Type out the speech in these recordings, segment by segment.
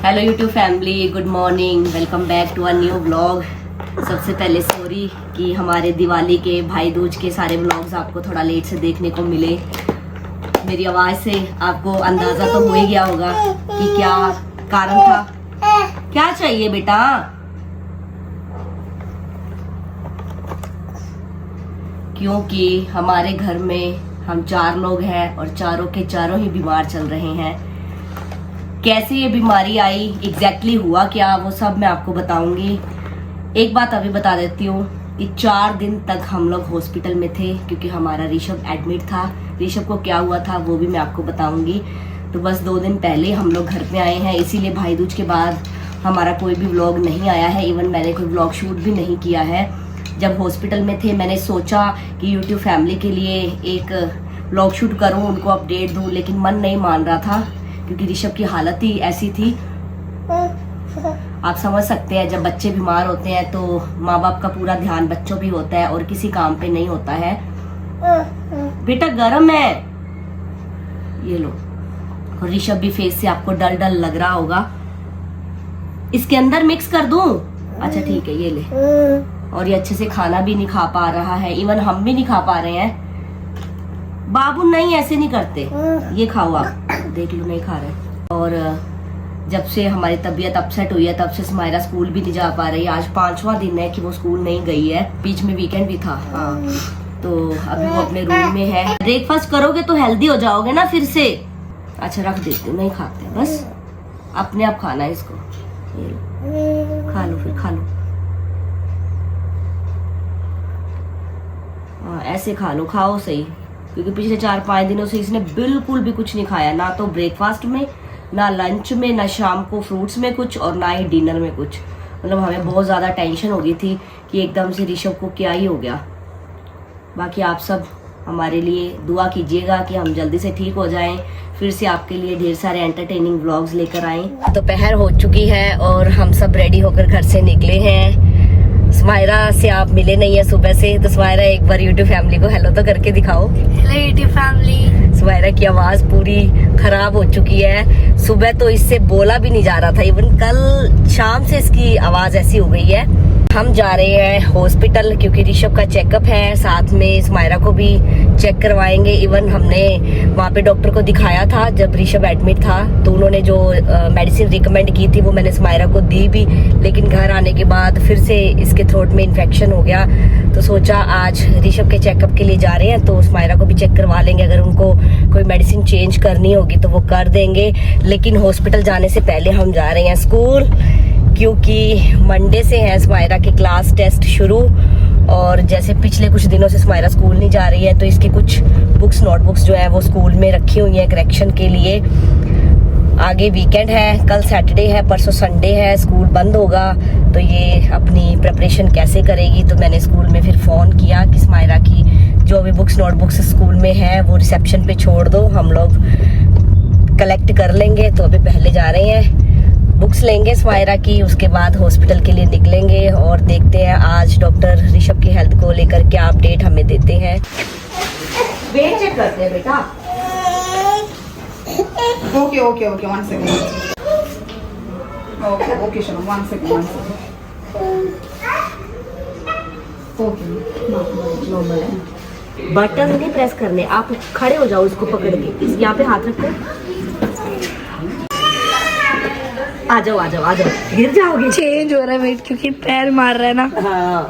Hello YouTube family, good morning, welcome back to a new vlog. सबसे पहले sorry कि हमारे दिवाली के भाई दूज के सारे व्लॉग्स आपको थोड़ा लेट से देखने को मिले। मेरी आवाज़ से आपको अंदाज़ा तो हो ही गया होगा कि क्या कारण था। क्या चाहिए बेटा? क्योंकि हमारे घर में हम 4 लोग हैं और चारों के चारों ही बीमार चल रहे हैं। कैसे ये बीमारी आई, एग्जैक्टली हुआ क्या, वो सब मैं आपको बताऊंगी। एक बात अभी बता देती हूँ कि 4 दिन तक हम लोग हॉस्पिटल में थे क्योंकि हमारा ऋषभ एडमिट था। ऋषभ को क्या हुआ था वो भी मैं आपको बताऊंगी। तो बस 2 दिन पहले हम लोग घर पे आए हैं, इसीलिए भाई दूज के बाद हमारा कोई भी व्लॉग नहीं आया है। इवन मैंने कोई व्लॉग शूट भी नहीं किया है। जब हॉस्पिटल में थे मैंने सोचा कि यूट्यूब फैमिली के लिए एक व्लॉग शूट करूँ, उनको अपडेट दूँ, लेकिन मन नहीं मान रहा था क्योंकि ऋषभ की हालत ही ऐसी थी। आप समझ सकते हैं, जब बच्चे बीमार होते हैं तो माँ बाप का पूरा ध्यान बच्चों पे होता है और किसी काम पे नहीं होता है। बेटा गर्म है, ये लो। और ऋषभ भी फेस से आपको डल डल लग रहा होगा। इसके अंदर मिक्स कर दूं? अच्छा ठीक है, ये ले। और ये अच्छे से खाना भी नहीं खा पा रहा है, इवन हम भी नहीं खा पा रहे हैं। बाबू नहीं, ऐसे नहीं करते। ये खाओ, आप देख लो, नहीं खा रहे। और जब से हमारी तबीयत अपसेट हुई है तब से स्माइरा स्कूल भी नहीं जा पा रही। आज 5वां दिन है कि वो स्कूल नहीं गई है। बीच में वीकेंड भी था। हाँ, तो अभी वो अपने रूम में है। ब्रेकफास्ट करोगे तो हेल्दी हो जाओगे ना फिर से। अच्छा रख देती हूँ, नहीं खाते, बस अपने आप खाना है इसको। ये लो, खा लो, फिर खा लो। हाँ, ऐसे खा लो, खाओ सही, क्योंकि पिछले 4-5 दिनों से इसने बिल्कुल भी कुछ नहीं खाया, ना तो ब्रेकफास्ट में, ना लंच में, ना शाम को फ्रूट्स में कुछ, और ना ही डिनर में कुछ। मतलब हमें बहुत ज़्यादा टेंशन हो गई थी कि एकदम से ऋषभ को क्या ही हो गया। बाकी आप सब हमारे लिए दुआ कीजिएगा कि हम जल्दी से ठीक हो जाएं, फिर से आपके लिए ढेर सारे एंटरटेनिंग व्लॉग्स लेकर आएँ। दोपहर हो चुकी है और हम सब रेडी होकर घर से निकले हैं। स्माइरा से आप मिले नहीं है सुबह से, तो स्माइरा एक बार यूट्यूब फैमिली को हेलो तो करके दिखाओ। Hello YouTube family. स्माइरा की आवाज पूरी खराब हो चुकी है। सुबह तो इससे बोला भी नहीं जा रहा था, इवन कल शाम से इसकी आवाज ऐसी हो गई है। हम जा रहे हैं हॉस्पिटल क्योंकि ऋषभ का चेकअप है, साथ में स्माइरा को भी चेक करवाएंगे। इवन हमने वहाँ पे डॉक्टर को दिखाया था जब ऋषभ एडमिट था, तो उन्होंने जो मेडिसिन रिकमेंड की थी वो मैंने स्माइरा को दी भी, लेकिन घर आने के बाद फिर से इसके थ्रोट में इन्फेक्शन हो गया। तो सोचा आज ऋषभ के चेकअप के लिए जा रहे हैं तो स्माइरा को भी चेक करवा लेंगे। अगर उनको कोई मेडिसिन चेंज करनी होगी तो वो कर देंगे, लेकिन हॉस्पिटल जाने से पहले हम जा रहे हैं स्कूल, क्योंकि मंडे से है स्माइरा के क्लास टेस्ट शुरू। और जैसे पिछले कुछ दिनों से स्माइरा स्कूल नहीं जा रही है तो इसकी कुछ बुक्स, नोटबुक्स जो है वो स्कूल में रखी हुई हैं करेक्शन के लिए। आगे वीकेंड है, कल सैटरडे है, परसों संडे है, स्कूल बंद होगा, तो ये अपनी प्रिपरेशन कैसे करेगी। तो मैंने स्कूल में फिर फ़ोन किया कि स्माइरा की जो भी बुक्स, नोटबुक्स स्कूल में है वो रिसेप्शन पे छोड़ दो, हम लोग कलेक्ट कर लेंगे। तो अभी पहले जा रहे हैं, बुक्स लेंगे स्माइरा की, उसके बाद हॉस्पिटल के लिए निकलेंगे और देखते हैं आज डॉक्टर ऋषभ की हेल्थ को लेकर क्या अपडेट हमें देते हैं। वेट चेक करते हैं बेटा। Okay, one second. Okay, Shalom, one second. Okay, normal है। बटन नहीं प्रेस करने, आप खड़े हो जाओ इसको पकड़ के, इस यहाँ पे हाथ रखो। आ जाओ, गिर जाओगे। चेंज हो रहा है वेट क्योंकि पैर मार रहा है ना। हाँ,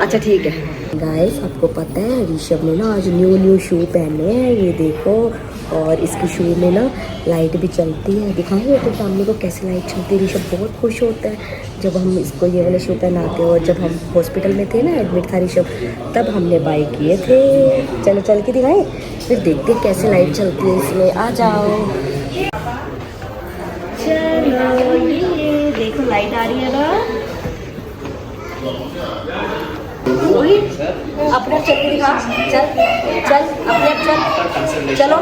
अच्छा ठीक है। गाइस आपको पता है ऋषभ ने ना आज न्यू शू पहने हैं, ये देखो। और इसकी शू में ना लाइट भी चलती है, दिखाएंगे तो सामने को कैसे लाइट चलती है। ऋषभ बहुत खुश होता है जब हम इसको ये वाले शू पहनाते हैं। और जब हम हॉस्पिटल में थे ना, एडमिट था ऋषभ, तब हमने बाय किए थे। चलो चल के दिखाएं, फिर देखते हैं कैसे लाइट चलती है इसमें। आ जाओ, चलो, ये देखो लाइट आ रही है ना। अपने आप चल के दिखा, चल अपने आप चल, चलो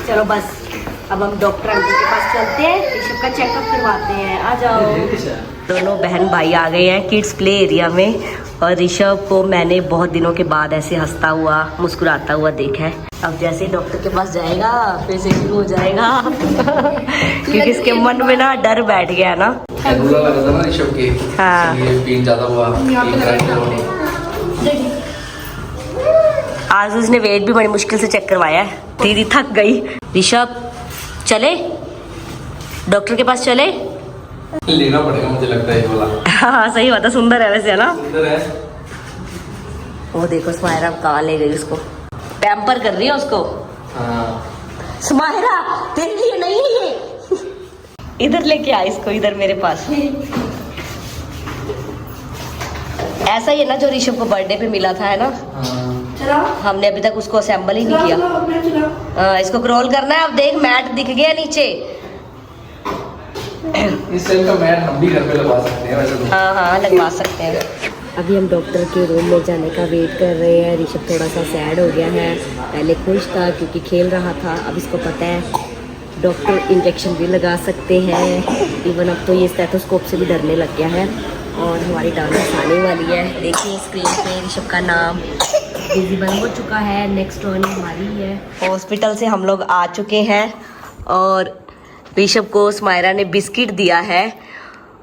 चलो बस अब हम डॉक्टर अंकल के पास चलते हैं, ऋषभ का चेकअप करवाते हैं। आ जाओ। दोनों बहन भाई आ गए हैं किड्स प्ले एरिया में और ऋषभ को मैंने बहुत दिनों के बाद ऐसे हंसता हुआ मुस्कुराता हुआ देखा है। अब जैसे डॉक्टर के पास जाएगा फिर से शुरू हो जाएगा क्योंकि इसके मन में ना डर बैठ गया ना। कैनुला लगा था ना ऋषभ के। हाँ। ये पेन ज्यादा हुआ। आज उसने वेट भी बड़ी मुश्किल से चेक करवाया है। दीदी थक गई। ऋषभ चले डॉक्टर के पास चले। लेना पड़ेगा मुझे लगता है ये वाला। हाँ सही बात है, सुंदर है वैसे है ना। सुंदर है। वो देखो स्माइरा कहाँ ले गई उसको, पैम्पर कर रही है उसको। हाँ। स्माइरा तेरे लिए नहीं है ये। इधर लेके आ इसको, इधर मेरे पास। ऐसा ही है ना जो ऋषभ को बर्थडे पे मिला था, है ना। हाँ। हमने अभी तक उसको असेंबल ही नहीं किया। इसको क्रॉल करना है। अब देख मैट दिख गया नीचे। इस टाइप का मैट हम भी घर पे लगवा सकते हैं वैसे तो। हाँ लगवा सकते हैं। अभी हम डॉक्टर के रूम में जाने का वेट कर रहे हैं। ऋषभ थोड़ा सा सैड हो गया है, पहले खुश था क्योंकि खेल रहा था। अब इसको पता है डॉक्टर इंजेक्शन भी लगा सकते हैं। इवन अब तो ये स्टेथोस्कोप से भी डरने लग गया है। और हमारी डांस आने वाली है। देखिए स्क्रीन पे ऋषभ का नाम विजिबल हो चुका है। नेक्स्ट टर्न हमारी है। हॉस्पिटल से हम लोग आ चुके हैं और ऋषभ को स्माइरा ने बिस्किट दिया है।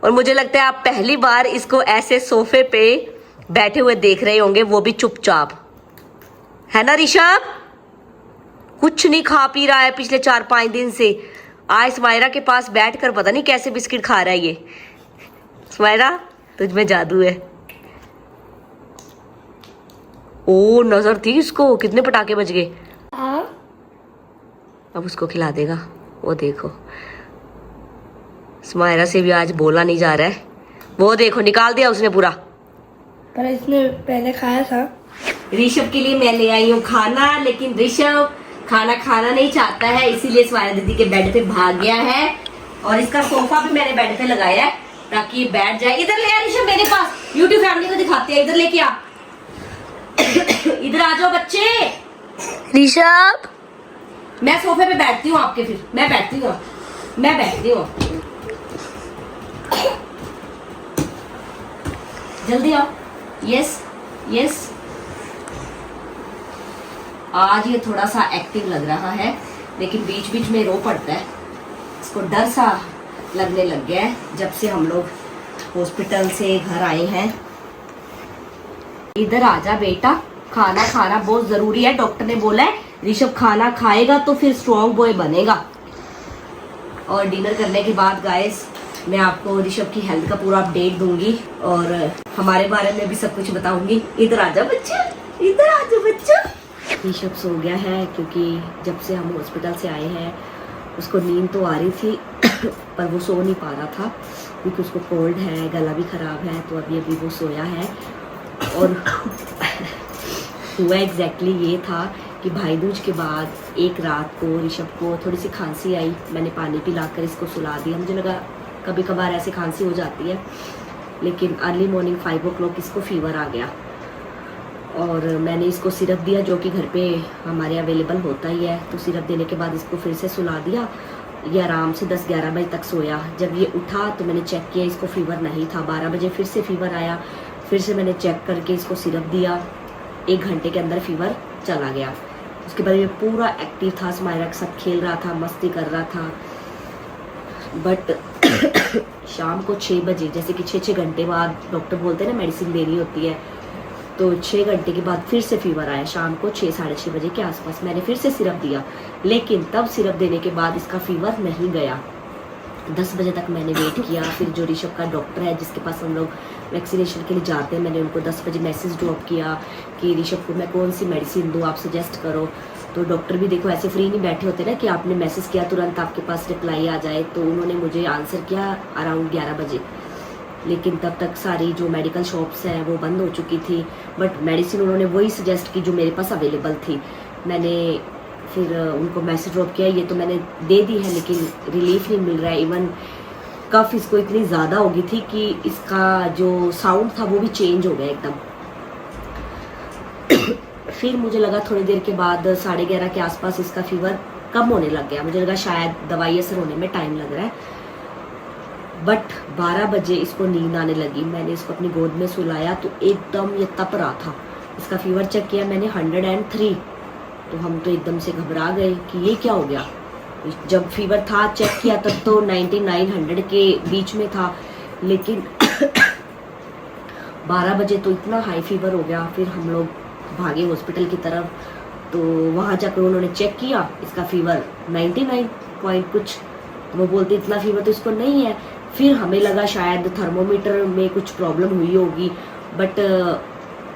और मुझे लगता है आप पहली बार इसको ऐसे सोफे पे बैठे हुए देख रहे होंगे, वो भी चुपचाप, है ना ऋषभ। कुछ नहीं खा पी रहा है पिछले 4-5 दिन से। आज स्माइरा के पास बैठकर पता नहीं कैसे बिस्किट खा रहा है ये। स्माइरा तुझ में जादू है। ओ नजर थी इसको, कितने पटाखे बज गए। अब उसको खिला देगा, वो देखो। स्माइरा से भी आज बोला नहीं जा रहा है। वो देखो निकाल दिया उसने पूरा। पर इसने पहले खाया था। ऋषभ के लिए मैं ले आई हूँ खाना, लेकिन ऋषभ खाना खाना नहीं चाहता है, इसीलिए स्माइरा दीदी के बेड पे भाग गया है। और इसका सोफा भी मैंने बेड पे लगाया है ताकि ये बैठ जाए। इधर ले आ ऋषभ मेरे पास, यूट्यूब फैमिली को दिखाते हैं। इधर लेके आ। इधर आ जाओ बच्चे। ऋषभ मैं सोफे पे बैठती हूँ आपके, फिर मैं बैठती हूँ। जल्दी आओ। यस आज ये थोड़ा सा एक्टिव लग रहा है, लेकिन बीच बीच में रो पड़ता है। इसको डर सा लगने लग गया है जब से हम लोग हॉस्पिटल से घर आए हैं। इधर आजा बेटा, खाना खाना बहुत जरूरी है। डॉक्टर ने बोला है ऋषभ खाना खाएगा तो फिर स्ट्रॉन्ग बॉय बनेगा। और डिनर करने के बाद गाइस मैं आपको ऋषभ की हेल्थ का पूरा अपडेट दूंगी और हमारे बारे में भी सब कुछ बताऊंगी। इधर आजा बच्चा, इधर आजा बच्चा। ऋषभ सो गया है क्योंकि जब से हम हॉस्पिटल से आए हैं उसको नींद तो आ रही थी पर वो सो नहीं पा रहा था क्योंकि उसको कोल्ड है, गला भी खराब है। तो अभी वो सोया है। और हुआ एग्जैक्टली ये था कि भाई दूज के बाद एक रात को ऋषभ को थोड़ी सी खांसी आई। मैंने पानी पिलाकर इसको सुला दिया। मुझे लगा कभी कभार ऐसे खांसी हो जाती है, लेकिन अर्ली मॉर्निंग 5 o'clock इसको फीवर आ गया। और मैंने इसको सिरप दिया जो कि घर पे हमारे अवेलेबल होता ही है। तो सिरप देने के बाद इसको फिर से सुला दिया। ये आराम से 10-11 बजे तक सोया। जब ये उठा तो मैंने चेक किया, इसको फीवर नहीं था। 12 बजे फिर से फीवर आया। फिर से मैंने चेक करके इसको सिरप दिया। 1 घंटे के अंदर फीवर चला गया। उसके बाद ये पूरा एक्टिव था, स्माइरा के साथ खेल रहा था, मस्ती कर रहा था। बट शाम को 6 बजे, जैसे कि 6 घंटे बाद डॉक्टर बोलते हैं ना मेडिसिन देनी होती है, तो 6 घंटे के बाद फिर से फीवर आया। शाम को 6-6:30 बजे के आसपास मैंने फिर से सिरप दिया, लेकिन तब सिरप देने के बाद इसका फीवर नहीं गया। 10 बजे तक मैंने वेट किया। फिर जो ऋषभ का डॉक्टर है जिसके पास हम लोग वैक्सीनेशन के लिए जाते हैं, मैंने उनको 10 बजे मैसेज ड्रॉप किया कि ऋषभ को मैं कौन सी मेडिसिन दूँ, आप सजेस्ट करो। तो डॉक्टर भी देखो ऐसे फ्री नहीं बैठे होते ना कि आपने मैसेज किया तुरंत आपके पास रिप्लाई आ जाए। तो उन्होंने मुझे आंसर किया अराउंड 11 बजे, लेकिन तब तक सारी जो मेडिकल शॉप्स हैं वो बंद हो चुकी थी। बट मेडिसिन उन्होंने वही सजेस्ट की जो मेरे पास अवेलेबल थी। मैंने फिर उनको मैसेज ड्रॉप किया, ये तो मैंने दे दी है लेकिन रिलीफ नहीं मिल रहा है। इवन कफ इसको इतनी ज़्यादा हो गई थी कि इसका जो साउंड था वो भी चेंज हो गया एकदम। फिर मुझे लगा थोड़ी देर के बाद 11:30 के आसपास इसका फीवर कम होने लग गया। मुझे लगा शायद दवाई असर होने में टाइम लग रहा है। बट 12 बजे इसको नींद आने लगी। मैंने इसको अपनी गोद में सुलाया तो एकदम ये तप रहा था। इसका फीवर चेक किया मैंने 103। तो हम तो एकदम से घबरा गए कि ये क्या हो गया। जब फीवर था चेक किया तब तो 99-100 के बीच में था, लेकिन 12 बजे तो इतना हाई फीवर हो गया। फिर हम लोग भागे हॉस्पिटल की तरफ, तो वहाँ जाकर उन्होंने चेक किया, इसका फीवर 99 पॉइंट कुछ। वो बोलते इतना फीवर तो इसको नहीं है। फिर हमें लगा शायद थर्मोमीटर में कुछ प्रॉब्लम हुई होगी, बट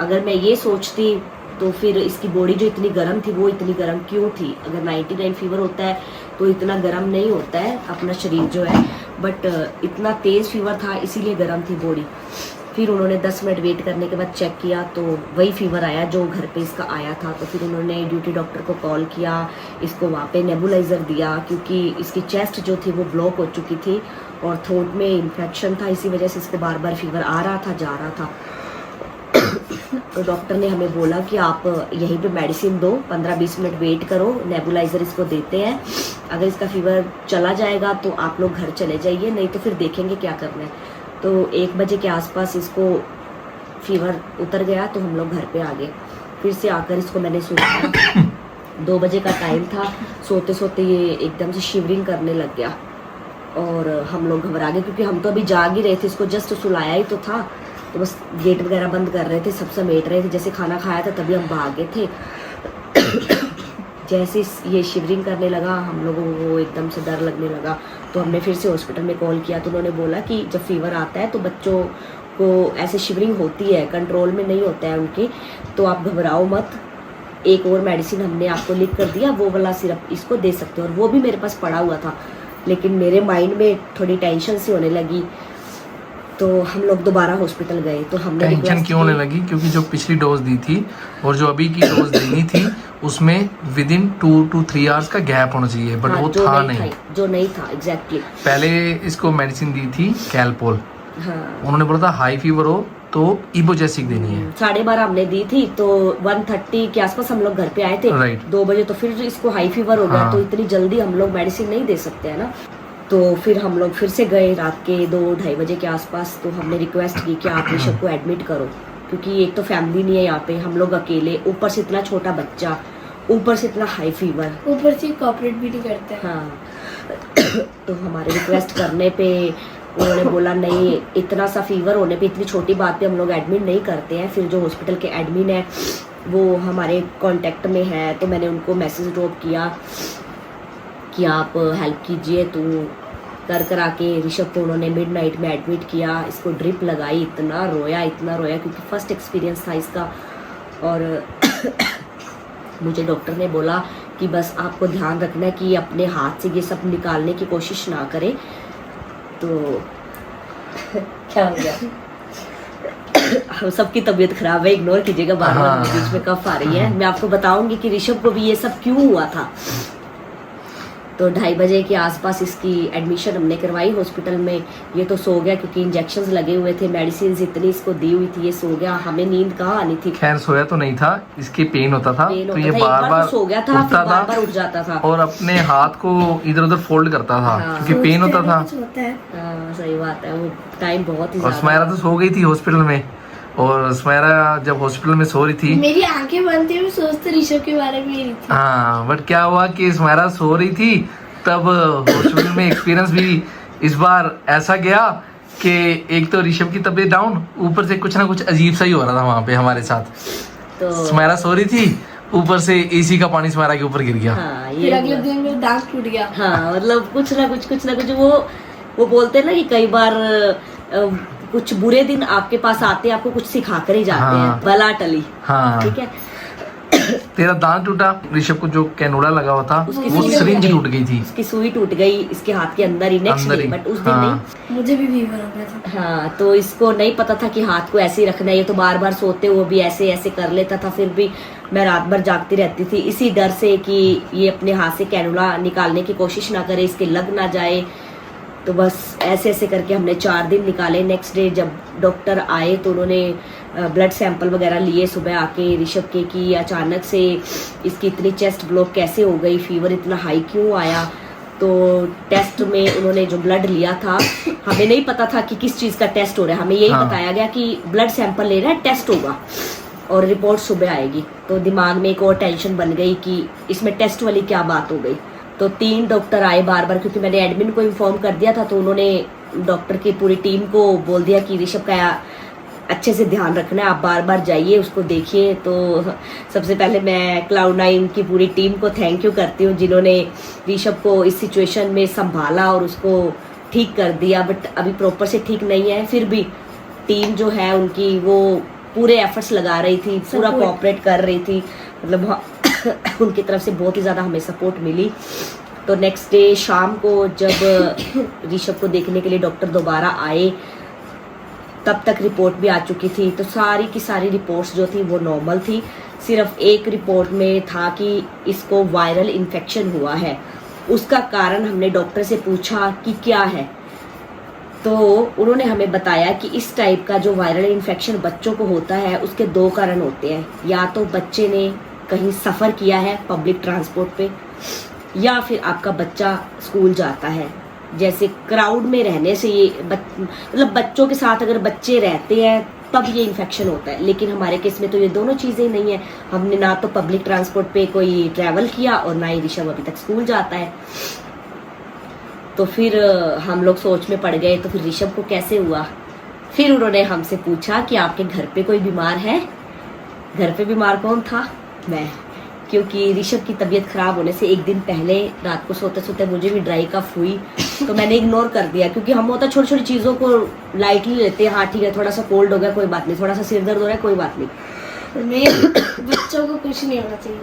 अगर मैं ये सोचती तो फिर इसकी बॉडी जो इतनी गर्म थी वो इतनी गर्म क्यों थी। अगर 99 फीवर होता है तो इतना गर्म नहीं होता है अपना शरीर जो है, बट इतना तेज़ फीवर था इसीलिए गर्म थी बॉडी। फिर उन्होंने 10 मिनट वेट करने के बाद चेक किया तो वही फीवर आया जो घर पे इसका आया था। तो फिर उन्होंने ड्यूटी डॉक्टर को कॉल किया, इसको वहाँ पे नेबुलाइज़र दिया क्योंकि इसकी चेस्ट जो थी वो ब्लॉक हो चुकी थी और थ्रोट में इन्फेक्शन था, इसी वजह से इसको बार बार फीवर आ रहा था जा रहा था। तो डॉक्टर ने हमें बोला कि आप यहीं पे मेडिसिन दो, 15-20 मिनट वेट करो, नेबुलाइज़र इसको देते हैं। अगर इसका फीवर चला जाएगा तो आप लोग घर चले जाइए, नहीं तो फिर देखेंगे क्या करना है। तो 1 बजे के आसपास इसको फीवर उतर गया तो हम लोग घर पे आ गए। फिर से आकर इसको मैंने सुलाया। 2 बजे का टाइम था, सोते सोते ये एकदम से शिवरिंग करने लग गया और हम लोग घबरा गए क्योंकि हम तो अभी जाग ही रहे थे, इसको जस्ट सुलाया ही तो था। तो बस गेट वगैरह बंद कर रहे थे, सब समेट रहे थे। जैसे खाना खाया था तभी हम भागे थे। जैसे ये शिवरिंग करने लगा हम लोगों को एकदम से डर लगने लगा। तो हमने फिर से हॉस्पिटल में कॉल किया तो उन्होंने बोला कि जब फीवर आता है तो बच्चों को ऐसे शिवरिंग होती है, कंट्रोल में नहीं होता है उनके, तो आप घबराओ मत। एक और मेडिसिन हमने आपको लिख कर दिया, वो वाला सिरप इसको दे सकते हो। और वो भी मेरे पास पड़ा हुआ था, लेकिन मेरे माइंड में थोड़ी टेंशन सी होने लगी तो हम लोग दोबारा हॉस्पिटल गए। तो हमने टेंशन क्यों होने लगी? क्योंकि जो पिछली डोज दी थी और जो अभी की डोज देनी थी उसमें विद इन 2 to 3 आवर्स का गैप होना चाहिए, बट वो था नहीं, जो नहीं था एग्जैक्टली। पहले इसको मेडिसिन दी थी कैलपोल, हाँ, उन्होंने बोला था हाई फीवर हो तो इबोजेसिक देनी है। 12:30 हमने दी थी तो 1:30 के आसपास हम लोग घर पे आए थे। राइट। 2 बजे तो फिर इसको हाई फीवर हो गया। हाँ। तो इतनी जल्दी हम लोग मेडिसिन नहीं दे सकते हैं ना। तो फिर हम लोग फिर से गए रात के 2-2:30 बजे के आसपास। तो हमने रिक्वेस्ट की कि आप ऋषभ को एडमिट करो, क्योंकि एक तो फैमिली नहीं है यहाँ पे, हम लोग अकेले, ऊपर से इतना छोटा बच्चा, ऊपर से इतना हाई फीवर, ऊपर से कॉपरेट भी नहीं करते हैं। हाँ। तो हमारे रिक्वेस्ट करने पे उन्होंने बोला नहीं, इतना सा फीवर होने पे इतनी छोटी बात पे हम लोग एडमिट नहीं करते हैं। फिर जो हॉस्पिटल के एडमिन है वो हमारे कांटेक्ट में है, तो मैंने उनको मैसेज ड्रॉप किया कि आप हेल्प कीजिए। तो कर आके ऋषभ को उन्होंने मिडनाइट में एडमिट किया, इसको ड्रिप लगाई, इतना रोया क्योंकि फर्स्ट एक्सपीरियंस था इसका। और मुझे डॉक्टर ने बोला कि बस आपको ध्यान रखना है कि अपने हाथ से ये सब निकालने की कोशिश ना करें। तो क्या हो गया? हम सबकी तबीयत खराब है, इग्नोर कीजिएगा, बार-बार बीच में कफ आ रही है। मैं आपको बताऊंगी कि ऋषभ को भी ये सब क्यों हुआ था। तो 2:30 बजे के आसपास इसकी एडमिशन हमने करवाई हॉस्पिटल में। ये तो सो गया क्योंकि इंजेक्शंस लगे हुए थे, मेडिसिन इतनी इसको दी हुई थी, ये सो गया। हमें नींद कहाँ आनी थी। खैर सोया तो नहीं था, इसके पेन होता था, तो ये बार-बार सो गया था, फिर बार-बार उठ जाता था और अपने हाथ को इधर-उधर फोल्ड करता था क्योंकि पेन होता था। हाँ, सही बात है, वो टाइम बहुत ही और स्मायरा तो सो गई थी हॉस्पिटल में, और स्मायरा जब हॉस्पिटल में सो रही थी, मेरी आंखें बंद थी, मैं सोचते ऋषभ के बारे में ही थी। हाँ, बट क्या हुआ कि स्मायरा सो रही थी, तब हॉस्पिटल में एक्सपीरियंस भी इस बार ऐसा गया कि एक तो ऋषभ की तबीयत डाउन, ऊपर से कुछ ना कुछ अजीब सा ही हो रहा था वहाँ पे हमारे साथ। तो स्मायरा सो रही थी, ऊपर से एसी का पानी स्मायरा के ऊपर गिर गया। हाँ, फिर अगले दिन मेरा दांत टूट गया। हाँ, मतलब कुछ ना कुछ वो बोलते हैं ना कि कई बार कुछ बुरे दिन आपके पास आते हैं, आपको कुछ सिखा कर ही जाते हैं। बला टली। हाँ, ठीक है। तेरा दांत टूटा, ऋषभ को जो कैनोला लगा हुआ था वो सिरिंज टूट गई थी, उसकी सुई टूट गई इसके हाथ के अंदर ही, नेक्स्ट डे, बट उस दिन नहीं। मुझे भी फीवर हो गया था। हाँ, तो इसको नहीं पता था कि हाथ को ऐसे ही रखना है। ये तो बार बार सोते हुए भी ऐसे ऐसे कर लेता था, फिर भी मैं रात भर जागती रहती थी इसी डर से कि ये अपने हाथ से कैनोला निकालने की कोशिश ना करे, इसके लग ना जाए। तो बस ऐसे ऐसे करके हमने 4 दिन निकाले। नेक्स्ट डे जब डॉक्टर आए तो उन्होंने ब्लड सैंपल वगैरह लिए सुबह आके ऋषभ के, कि अचानक से इसकी इतनी चेस्ट ब्लॉक कैसे हो गई, फीवर इतना हाई क्यों आया। तो टेस्ट में उन्होंने जो ब्लड लिया था, हमें नहीं पता था कि किस चीज़ का टेस्ट हो रहा है, हमें यही हाँ। बताया गया कि ब्लड सैंपल ले रहा है, टेस्ट होगा और रिपोर्ट सुबह आएगी। तो दिमाग में एक और टेंशन बन गई कि इसमें टेस्ट वाली क्या बात हो गई। तो 3 डॉक्टर आए बार बार, क्योंकि मैंने एडमिन को इन्फॉर्म कर दिया था, तो उन्होंने डॉक्टर की पूरी टीम को बोल दिया कि ऋषभ का अच्छे से ध्यान रखना है, आप बार बार जाइए उसको देखिए। तो सबसे पहले मैं Cloud9 की पूरी टीम को थैंक यू करती हूँ, जिन्होंने ऋषभ को इस सिचुएशन में संभाला और उसको ठीक कर दिया। बट अभी प्रॉपर से ठीक नहीं है, फिर भी टीम जो है उनकी वो पूरे एफर्ट्स लगा रही थी, पूरा Support. कोऑपरेट कर रही थी, मतलब उनकी तरफ से बहुत ही ज़्यादा हमें सपोर्ट मिली। तो नेक्स्ट डे शाम को जब ऋषभ को देखने के लिए डॉक्टर दोबारा आए, तब तक रिपोर्ट भी आ चुकी थी। तो सारी की सारी रिपोर्ट्स जो थी वो नॉर्मल थी। सिर्फ एक रिपोर्ट में था कि इसको वायरल इन्फेक्शन हुआ है। उसका कारण हमने डॉक्टर से पूछा कि क्या है, तो उन्होंने हमें बताया कि इस टाइप का जो वायरल इन्फेक्शन बच्चों को होता है उसके 2 कारण होते हैं। या तो बच्चे ने कहीं सफ़र किया है पब्लिक ट्रांसपोर्ट पे, या फिर आपका बच्चा स्कूल जाता है। जैसे क्राउड में रहने से ये मतलब बच्चों के साथ अगर बच्चे रहते हैं तब ये इन्फेक्शन होता है, लेकिन हमारे केस में तो ये दोनों चीज़ें नहीं है। हमने ना तो पब्लिक ट्रांसपोर्ट पे कोई ट्रैवल किया और ना ही ऋषभ अभी तक स्कूल जाता है। तो फिर हम लोग सोच में पड़ गए, तो फिर ऋषभ को कैसे हुआ। फिर उन्होंने हमसे पूछा कि आपके घर पे कोई बीमार है। घर पे बीमार कौन था? मैं, क्योंकि ऋषभ की तबीयत खराब होने से एक दिन पहले रात को सोते सोते मुझे भी ड्राई कफ हुई, तो मैंने इग्नोर कर दिया, क्योंकि हम होता छोटी छोटी चीज़ों को लाइटली लेते हैं। हाँ ठीक है, थोड़ा सा कोल्ड हो गया कोई बात नहीं, थोड़ा सा सिर दर्द हो रहा है कोई बात नहीं, मैं बच्चों को कुछ नहीं होना चाहिए।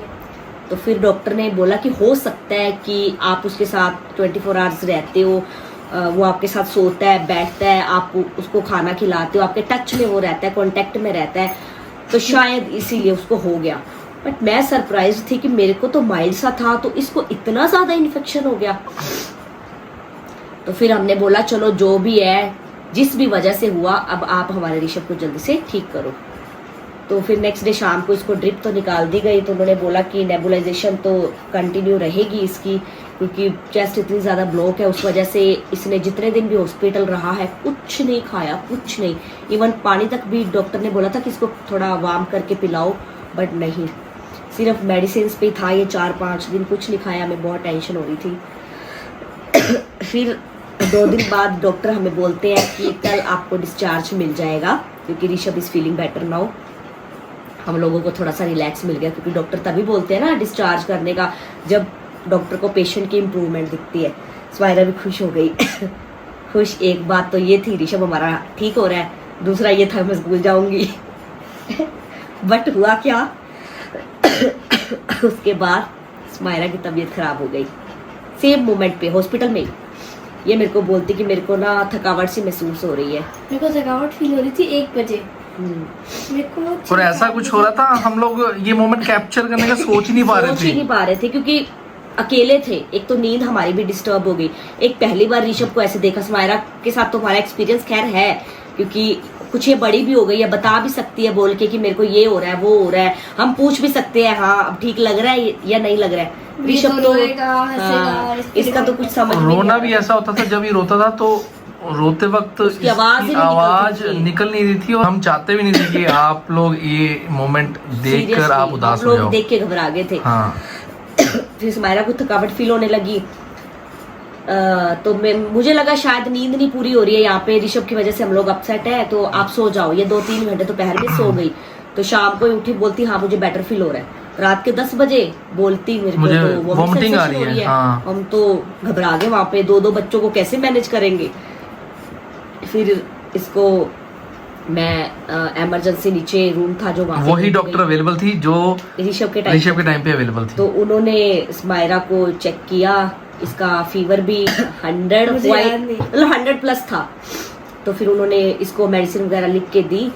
तो फिर डॉक्टर ने बोला कि हो सकता है कि आप उसके साथ 24 आवर्स रहते हो, वो आपके साथ सोता है, बैठता है, आप उसको खाना खिलाते हो, आपके टच में वो रहता है, कांटेक्ट में रहता है, तो शायद इसीलिए उसको हो गया। बट मैं सरप्राइज थी कि मेरे को तो माइल्ड सा था, तो इसको इतना ज़्यादा इन्फेक्शन हो गया। तो फिर हमने बोला चलो जो भी है, जिस भी वजह से हुआ, अब आप हमारे ऋषभ को जल्दी से ठीक करो। तो फिर नेक्स्ट डे शाम को इसको ड्रिप तो निकाल दी गई। तो उन्होंने बोला कि नेबुलाइजेशन तो कंटिन्यू रहेगी इसकी, क्योंकि चेस्ट इतनी ज़्यादा ब्लॉक है, उस वजह से इसने जितने दिन भी हॉस्पिटल रहा है कुछ नहीं खाया, कुछ नहीं। इवन पानी तक भी डॉक्टर ने बोला था कि इसको थोड़ा वार्म करके पिलाओ, बट नहीं, सिर्फ मेडिसिन पे था ये 4-5 दिन, कुछ नहीं खाया। हमें बहुत टेंशन हो रही थी। फिर 2 दिन बाद डॉक्टर हमें बोलते हैं कि कल आपको डिस्चार्ज मिल जाएगा, क्योंकि Rishabh is feeling better now. हम लोगों को थोड़ा सा रिलैक्स मिल गया, क्योंकि डॉक्टर तभी बोलते हैं ना डिस्चार्ज करने का, जब डॉक्टर को पेशेंट की इम्प्रूवमेंट दिखती है। स्वाइरा भी खुश हो गई। खुश एक बात तो ये थी ऋषभ हमारा ठीक हो रहा है, दूसरा ये था मैं स्कूल जाऊंगी। बट हुआ क्या, उसके बाद स्माइरा की तबीयत खराब हो गई सेम मोमेंट पे हॉस्पिटल में ही। ये मेरे को बोलती कि मेरे को ना थकावट सी महसूस हो रही है। मेरे को थकावट फील हो रही थी 1 बजे। मेरे को और ऐसा कुछ हो रहा था, हम लोग ये मोमेंट कैप्चर करने का सोच ही नहीं पा रहे सोच ही नहीं थे। पा रहे थे, क्योंकि अकेले थे। एक तो नींद हमारी भी डिस्टर्ब हो गई, एक पहली बार ऋषभ को ऐसे देखा। स्माइरा के साथ तो हमारा एक्सपीरियंस खैर है, क्योंकि कुछ ये बड़ी भी हो गई है, बता भी सकती है बोल के कि मेरे को ये हो रहा है वो हो रहा है। हम पूछ भी सकते हैं हाँ अब ठीक लग रहा है या नहीं लग रहा है। ऋषभ तो हाँ, इसका तो कुछ समझ नहीं रोना आ भी रहा। ऐसा होता था, जब ये रोता था तो रोते वक्त उसकी आवाज ही इसकी नहीं आवाज निकलती थी। निकल नहीं रही थी, और हम चाहते भी नहीं थे कि आप लोग ये मोमेंट देखकर Seriously, आप उदास हम हो लोग जाओ। देख के घबरा गए थे। हाँ, फिर स्माइरा को थकावट फील होने लगी, तो मुझे लगा शायद नींद नहीं पूरी हो रही है यहाँ पे, ऋषभ की वजह से हम लोग अपसेट है, तो आप सो जाओ। ये 2-3 घंटे दोपहर में सो गई। तो शाम को उठी बोलती हाँ मुझे बेटर फील हो रहा है। रात के 10 बजे बोलती मेरे को मुझे तो vomiting आ रही है। हाँ। हम तो घबरा गए, वहाँ पे 2-2 बच्चों को कैसे मैनेज करेंगे। फिर इसको मैं इमरजेंसी नीचे रूम था जो वहाँ पे वही डॉक्टर अवेलेबल थी जो ऋषभ के टाइम पे अवेलेबल थी। तो उन्होंने स्माइरा को चेक किया, इसका फीवर भी 100 मुझे याद नहीं। मतलब 100+ था। तो फिर उन्होंने इसको मेडिसिन वगैरह लिख के दी,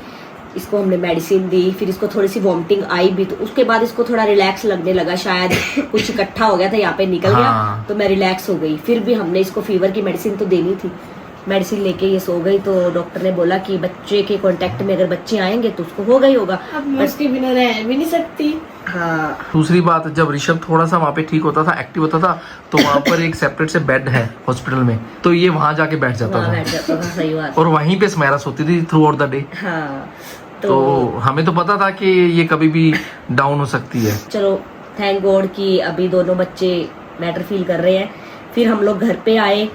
इसको हमने मेडिसिन दी। फिर इसको थोड़ी सी वॉमिटिंग आई भी, तो उसके बाद इसको थोड़ा रिलैक्स लगने लगा, शायद कुछ इकट्ठा हो गया था यहाँ पे निकल गया। हाँ। तो मैं रिलैक्स हो गई। फिर भी हमने इसको फीवर की मेडिसिन तो देनी थी, मेडिसिन लेके ये सो गई। तो डॉक्टर ने बोला कि बच्चे के कांटेक्ट में अगर बच्चे आएंगे तो उसको हो गई होगा। अब मैं उसके बिना रह भी नहीं सकती। हाँ दूसरी बात, जब ऋषभ थोड़ा सा वहाँ पे ठीक होता था, एक्टिव होता था, तो वहाँ पर एक सेपरेट से बेड है हॉस्पिटल में, तो ये वहाँ जाके बैठ जाता वहाँ था बैठ जाता था, सही बात। और वहीं पे स्माइरा सोती थी थ्रू आउट द डे। हाँ तो हमें तो पता था कि ये कभी भी डाउन हो सकती है। चलो थैंक गॉड कि अभी दोनों बच्चे बेटर फील कर रहे हैं। फिर हम लोग घर पे आए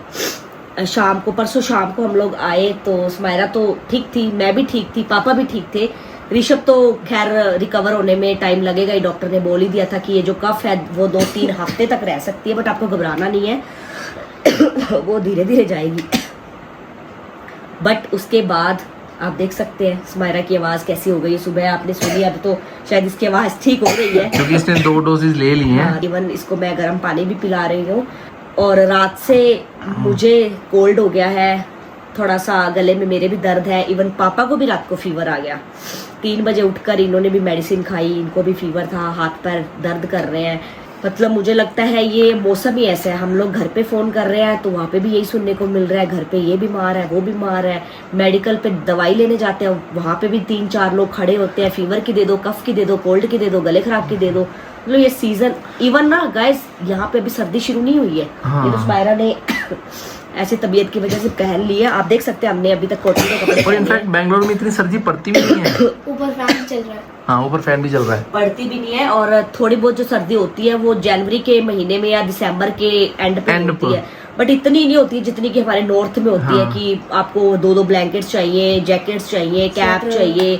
शाम को, परसों शाम को हम लोग आए तो स्माइरा तो ठीक थी, मैं भी ठीक थी, पापा भी ठीक थे। ऋषभ तो खैर रिकवर होने में टाइम लगेगा ही, डॉक्टर ने बोल ही दिया था कि ये जो कफ है वो 2-3 हफ्ते तक रह सकती है, बट आपको घबराना नहीं है वो धीरे धीरे जाएगी। बट उसके बाद आप देख सकते हैं स्माइरा की आवाज कैसी हो गई है। सुबह आपने सुनी, अब तो शायद इसकी आवाज ठीक हो गई है क्योंकि इसने 2 डोजेज ले ली हैं। इवन इसको मैं गर्म पानी भी पिला रही हूँ। और रात से मुझे कोल्ड हो गया है, थोड़ा सा गले में मेरे भी दर्द है। इवन पापा को भी रात को फीवर आ गया। 3 बजे उठकर इन्होंने भी मेडिसिन खाई, इनको भी फीवर था, हाथ पैर दर्द कर रहे हैं। मतलब मुझे लगता है ये मौसम ही ऐसा है। हम लोग घर पे फोन कर रहे हैं तो वहाँ पे भी यही सुनने को मिल रहा है, घर पे ये बीमार है, वो बीमार है। मेडिकल पे दवाई लेने जाते हैं, वहाँ पे भी 3-4 लोग खड़े होते हैं, फीवर की दे दो, कफ की दे दो, कोल्ड की दे दो, गले खराब की दे दो। मतलब ये सीजन, इवन ना गाइस यहाँ पे अभी सर्दी शुरू नहीं हुई है। हाँ। ये तो स्पायरा ने ऐसी तबीयत की वजह से पहन लिया। आप देख सकते हैं हमने अभी तक कॉटन के कपड़े और पहने इनफैक्ट हैं। बैंगलोर में इतनी सर्दी पड़ती भी नहीं है। ऊपर फैन चल रहा है। हाँ, ऊपर फैन भी चल रहा है। पड़ती भी नहीं है। और थोड़ी बहुत जो सर्दी होती है वो जनवरी के महीने में या दिसंबर के एंड पे होती है, बट इतनी नहीं होती है जितनी कि हमारे नॉर्थ में होती है कि आपको 2-2 ब्लैंकेट्स चाहिए, जैकेट्स चाहिए, कैप स्वेटर चाहिए,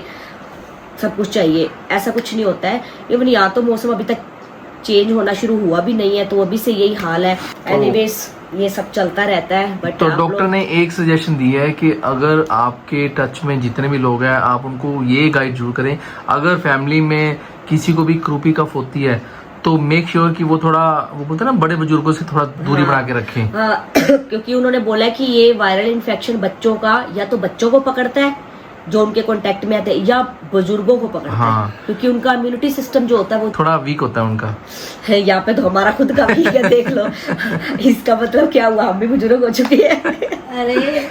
सब कुछ चाहिए। ऐसा कुछ नहीं होता है। इवन यहाँ तो मौसम अभी तक चेंज होना शुरू हुआ भी नहीं है, तो अभी से यही हाल है। एनीवेज ये सब चलता रहता है। बट तो डॉक्टर ने एक सजेशन दी है कि अगर आपके टच में जितने भी लोग हैं, आप उनको ये गाइड जरूर करें, अगर फैमिली में किसी को भी क्रूपी कफ होती है तो मेक श्योर कि वो थोड़ा, वो बोलते हैं ना, बड़े बुजुर्गों से थोड़ा दूरी बना के रखें। हाँ, क्योंकि उन्होंने बोला कि ये वायरल इन्फेक्शन बच्चों का या तो बच्चों को पकड़ता है जो उनके कांटेक्ट में आते हैं, या बुजुर्गों को पकड़ता हाँ। है, क्योंकि उनका इम्यूनिटी सिस्टम जो होता है वो थोड़ा वीक होता है उनका। है। यहाँ पे तो हमारा खुद का वीक है, देख लो। इसका मतलब क्या हुआ, हम भी बुजुर्ग हो चुके हैं। अरे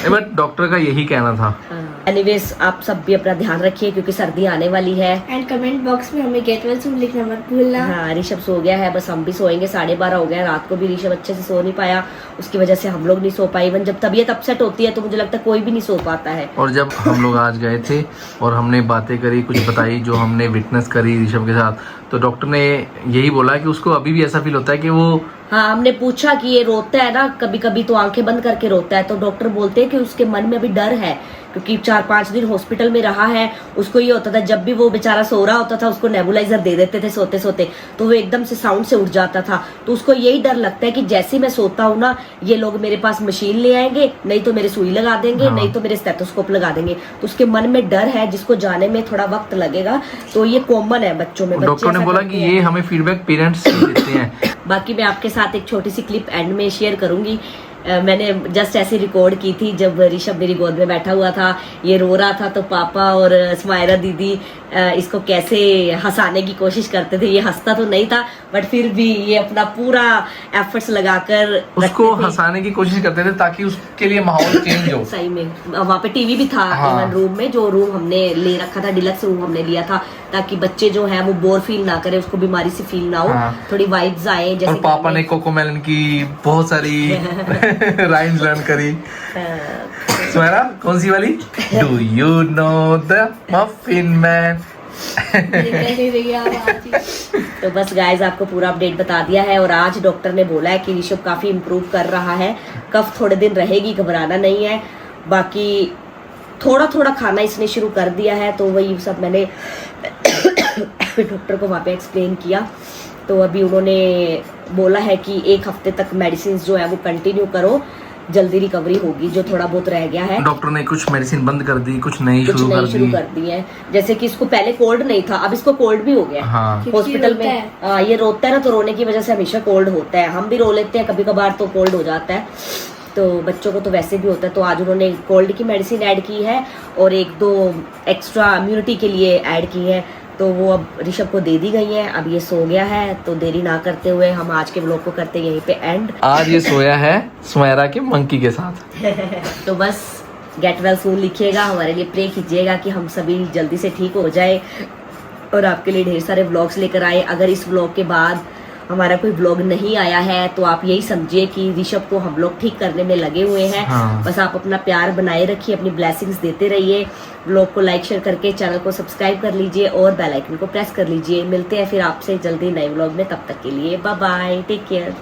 बट डॉक्टर का यही कहना था। एनीवेज आप सब भी अपना ध्यान रखिए क्योंकि सर्दी आने वाली है। एंड कमेंट बॉक्स में हमें गेट वेल सून लिखना मत भूलना। हाँ, ऋषभ सो गया है, बस हम भी सोएंगे। 12:30 हो गया। रात को भी ऋषभ अच्छे से सो नहीं पाया, उसकी वजह से हम लोग नहीं सो पाए। इवन जब तबीयत अपसेट होती है तो मुझे लगता है कोई भी नहीं सो पाता है। और जब हम लोग आज गए थे और हमने बातें करी, कुछ बताई जो हमने विटनेस करी ऋषभ के साथ, तो डॉक्टर ने यही बोला कि उसको अभी भी ऐसा फील होता है कि वो, हाँ, हमने पूछा कि ये रोता है ना कभी कभी, तो आंखें बंद करके रोता है, तो डॉक्टर बोलते हैं कि उसके मन में अभी डर है क्योंकि 4-5 दिन हॉस्पिटल में रहा है। उसको ये होता था जब भी वो बेचारा सो रहा होता था उसको नेबुलाइजर दे देते थे सोते सोते, तो वो एकदम से साउंड से उठ जाता था। तो उसको यही डर लगता है कि जैसे मैं सोता हूँ ना, ये लोग मेरे पास मशीन ले आएंगे, नहीं तो मेरे सुई लगा देंगे, हाँ। नहीं तो मेरे स्टेथोस्कोप लगा देंगे। तो उसके मन में डर है जिसको जाने में थोड़ा वक्त लगेगा। तो ये कॉमन है बच्चों में। डॉक्टर ने बोला कि ये हमें फीडबैक पेरेंट्स देते हैं। बाकी मैं आपके साथ एक छोटी सी क्लिप एंड में शेयर करूंगी। मैंने जस्ट ऐसे रिकॉर्ड की थी जब ऋषभ मेरी गोद में बैठा हुआ था, ये रो रहा था, तो पापा और स्माइरा दीदी इसको कैसे हंसाने की कोशिश करते थे। ये हंसता तो नहीं था बट फिर भी ये अपना पूरा एफर्ट्स लगाकर उसको हंसाने की कोशिश करते थे ताकि उसके लिए माहौल चेंज हो। सही में वहाँ पे टीवी भी था। हाँ। रूम में, जो रूम हमने ले रखा था, डिलक्स रूम हमने लिया था, ताकि बच्चे जो है वो बोर फील ना करे, उसको बीमारी से फील ना हो। हाँ। थोड़ी वाइब्स आए। जैसे और पापा ने कोकोमेलन की बहुत सारी राइम्स लर्न करी। स्माइरा कौन सी वाली? Do you know the muffin man? तो बस गाइज आपको पूरा अपडेट बता दिया है। और आज डॉक्टर ने बोला है कि ऋषभ काफी इम्प्रूव कर रहा है। कफ थोड़े दिन रहेगी, घबराना नहीं है। बाकी थोड़ा थोड़ा खाना इसने शुरू कर दिया है, तो वही सब मैंने डॉक्टर को वहाँ पे एक्सप्लेन किया। तो अभी उन्होंने बोला है कि 1 हफ्ते तक मेडिसिन जो है वो कंटिन्यू करो, जल्दी रिकवरी होगी। जो थोड़ा बहुत रह गया है, डॉक्टर ने कुछ मेडिसिन बंद कर दी, कुछ नई शुरू कर दी है। जैसे कि इसको पहले कोल्ड नहीं था, अब इसको कोल्ड भी हो गया। हाँ। हॉस्पिटल में ये रोता है ना, तो रोने की वजह से हमेशा कोल्ड होता है। हम भी रो लेते हैं कभी कभार, तो कोल्ड हो जाता है। तो बच्चों को तो वैसे भी होता है। तो आज उन्होंने कोल्ड की मेडिसिन ऐड की है और 1-2 एक्स्ट्रा इम्यूनिटी के लिए ऐड की है, तो वो अब ऋषभ को दे दी गई है। अब ये सो गया है, तो देरी ना करते हुए हम आज के व्लॉग को करते यहीं पे एंड। आज ये सोया है स्माइरा के मंकी के साथ। तो बस गेट वेल सून लिखिएगा, हमारे लिए प्रे कीजिएगा कि हम सभी जल्दी से ठीक हो जाए। और आपके लिए ढेर सारे व्लॉग्स लेकर आए। अगर इस व्लॉग के बाद हमारा कोई व्लॉग नहीं आया है तो आप यही समझिए कि ऋषभ को हम लोग ठीक करने में लगे हुए हैं। हाँ। बस आप अपना प्यार बनाए रखिए, अपनी ब्लेसिंग्स देते रहिए। व्लॉग को लाइक शेयर करके चैनल को सब्सक्राइब कर लीजिए और बेल आइकन को प्रेस कर लीजिए। मिलते हैं फिर आपसे जल्दी नए व्लॉग में, तब तक के लिए बाय बाय, टेक केयर।